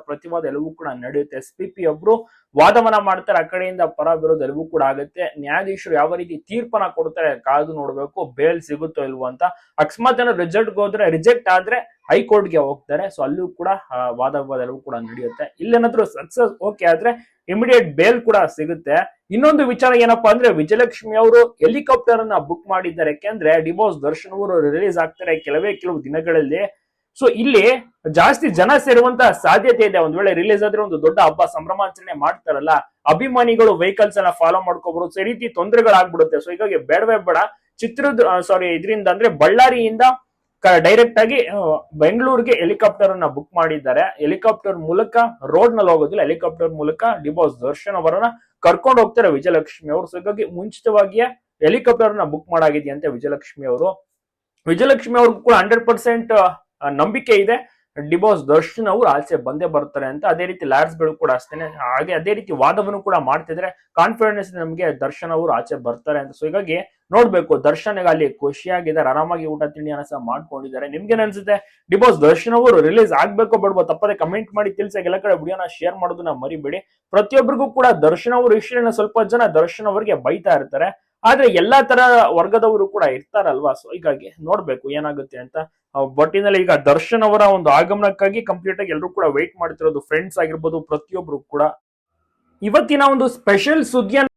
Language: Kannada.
ಪ್ರತಿವಾದ ಎಲ್ಲವೂ ಕೂಡ ನಡೆಯುತ್ತೆ. SPP ಒಬ್ರು ವಾದವನ್ನ ಮಾಡ್ತಾರೆ, ಆ ಕಡೆಯಿಂದ ಪರ ವಿರೋಧ ಎಲ್ಲವೂ ಕೂಡ ಆಗುತ್ತೆ. ನ್ಯಾಯಾಧೀಶರು ಯಾವ ರೀತಿ ತೀರ್ಪನ್ನ ಕೊಡ್ತಾರೆ ಕಾದು ನೋಡ್ಬೇಕು, ಬೇಲ್ ಸಿಗುತ್ತೋ ಇಲ್ವೋ ಅಂತ. ಅಕಸ್ಮಾತ್ ಏನೋ ರಿಸಲ್ಟ್ ಹೋದ್ರೆ, ರಿಜೆಕ್ಟ್ ಆದ್ರೆ ಹೈಕೋರ್ಟ್ ಗೆ ಹೋಗ್ತಾರೆ. ಸೊ ಅಲ್ಲೂ ಕೂಡ ವಾದ ಎಲ್ಲವೂ ಕೂಡ ನಡೆಯುತ್ತೆ. ಇಲ್ಲೇನಾದ್ರೂ ಸಕ್ಸಸ್ ಓಕೆ ಆದ್ರೆ ಇಮಿಡಿಯೇಟ್ ಬೇಲ್ ಕೂಡ ಸಿಗುತ್ತೆ. ಇನ್ನೊಂದು ವಿಚಾರ ಏನಪ್ಪಾ ಅಂದ್ರೆ, ವಿಜಯಲಕ್ಷ್ಮಿ ಅವರು ಹೆಲಿಕಾಪ್ಟರ್ ಅನ್ನ ಬುಕ್ ಮಾಡಿದ್ದಾರೆ. ಯಾಕೆಂದ್ರೆ ಡಿವೋರ್ಸ್ ದರ್ಶನ್ ಅವರು ರಿಲೀಸ್ ಆಗ್ತಾರೆ ಕೆಲವು ದಿನಗಳಲ್ಲಿ. ಸೊ ಇಲ್ಲಿ ಜಾಸ್ತಿ ಜನ ಸೇರುವಂತ ಸಾಧ್ಯತೆ ಇದೆ. ಒಂದ್ ವೇಳೆ ರಿಲೀಸ್ ಆದ್ರೆ ಒಂದು ದೊಡ್ಡ ಹಬ್ಬ ಸಂಭ್ರಮಾಚರಣೆ ಮಾಡ್ತಾರಲ್ಲ, ಅಭಿಮಾನಿಗಳು ವೆಹಿಕಲ್ಸ್ ಅನ್ನ ಫಾಲೋ ಮಾಡ್ಕೋಬಹುದು. ಸೊ ಈ ರೀತಿ ತೊಂದರೆಗಳಾಗ್ಬಿಡುತ್ತೆ. ಸೊ ಹೀಗಾಗಿ ಬೇಡವೇ ಬೇಡ, ಇದರಿಂದ ಅಂದ್ರೆ ಬಳ್ಳಾರಿಯಿಂದ ಡೈರೆಕ್ಟ್ ಆಗಿ ಬೆಂಗಳೂರಿಗೆ ಹೆಲಿಕಾಪ್ಟರ್ ಅನ್ನ ಬುಕ್ ಮಾಡಿದ್ದಾರೆ. ಹೆಲಿಕಾಪ್ಟರ್ ಮೂಲಕ ರೋಡ್ ನಲ್ಲಿ ಹೋಗೋದಿಲ್ಲ, ಹೆಲಿಕಾಪ್ಟರ್ ಮೂಲಕ ಡಿವೋರ್ಸ್ ದರ್ಶನ್ ಅವರನ್ನ ಕರ್ಕೊಂಡು ಹೋಗ್ತಾರೆ ವಿಜಯಲಕ್ಷ್ಮಿ ಅವರು. ಸೊ ಹೀಗಾಗಿ ಮುಂಚಿತವಾಗಿಯೇ ಹೆಲಿಕಾಪ್ಟರ್ ನ ಬುಕ್ ಮಾಡಾಗಿದೆಯಂತೆ ವಿಜಯಲಕ್ಷ್ಮಿ ಅವರು. ವಿಜಯಲಕ್ಷ್ಮಿ ಅವ್ರಿಗೂ ಕೂಡ 100% ನಂಬಿಕೆ ಇದೆ, ಡಿವೋರ್ಸ್ ದರ್ಶನ್ ಅವರು ಆಚೆ ಬಂದೇ ಬರ್ತಾರೆ ಅಂತ. ಅದೇ ರೀತಿ ಲ್ಯಾಡ್ಸ್ ಗಳು ಕೂಡ ಅಷ್ಟೇನೆ, ಹಾಗೆ ಅದೇ ರೀತಿ ವಾದವನ್ನು ಕೂಡ ಮಾಡ್ತಿದ್ರೆ ಕಾನ್ಫಿಡೆನ್ಸ್ ನಮಗೆ ದರ್ಶನ್ ಅವರು ಆಚೆ ಬರ್ತಾರೆ ಅಂತ. ಸೊ ಹೀಗಾಗಿ ನೋಡ್ಬೇಕು, ದರ್ಶನ್ ಅಲ್ಲಿ ಖುಷಿಯಾಗಿದ್ದಾರೆ, ಆರಾಮಾಗಿ ಊಟ ತಿಂಡಿಯನ್ನ ಸಹ ಮಾಡ್ಕೊಂಡಿದ್ದಾರೆ. ನಿಮ್ಗೆ ಅನ್ಸುತ್ತೆ ಡಿವೋರ್ಸ್ ದರ್ಶನ್ ಅವರು ರಿಲೀಸ್ ಆಗ್ಬೇಕೋ ಬೇಡವೋ? ತಪ್ಪದೆ ಕಮೆಂಟ್ ಮಾಡಿ ತಿಳಿಸಿ. ಎಲ್ಲ ಕಡೆ ವಿಡಿಯೋನ ಶೇರ್ ಮಾಡೋದನ್ನ ಮರಿಬೇಡಿ. ಪ್ರತಿಯೊಬ್ಬರಿಗೂ ಕೂಡ ದರ್ಶನ್ ಅವರು ವಿಷಯನ ಸ್ವಲ್ಪ ಜನ ದರ್ಶನ್ ಅವರಿಗೆ ಬೈತಾ ಇರ್ತಾರೆ, ಆದ್ರೆ ಎಲ್ಲಾ ತರ ವರ್ಗದವರು ಕೂಡ ಇರ್ತಾರಲ್ವಾ. ಸೊ ಹೀಗಾಗಿ ನೋಡ್ಬೇಕು ಏನಾಗುತ್ತೆ ಅಂತ. ಒಟ್ಟಿನಲ್ಲಿ ಈಗ ದರ್ಶನ್ ಅವರ ಒಂದು ಆಗಮನಕ್ಕಾಗಿ ಕಂಪ್ಲೀಟ್ ಆಗಿ ಎಲ್ಲರೂ ಕೂಡ ವೇಟ್ ಮಾಡ್ತಿರೋದು, ಫ್ರೆಂಡ್ಸ್ ಆಗಿರ್ಬೋದು ಪ್ರತಿಯೊಬ್ರು ಕೂಡ. ಇವತ್ತಿನ ಒಂದು ಸ್ಪೆಷಲ್ ಸುದ್ದಿಯನ್ನು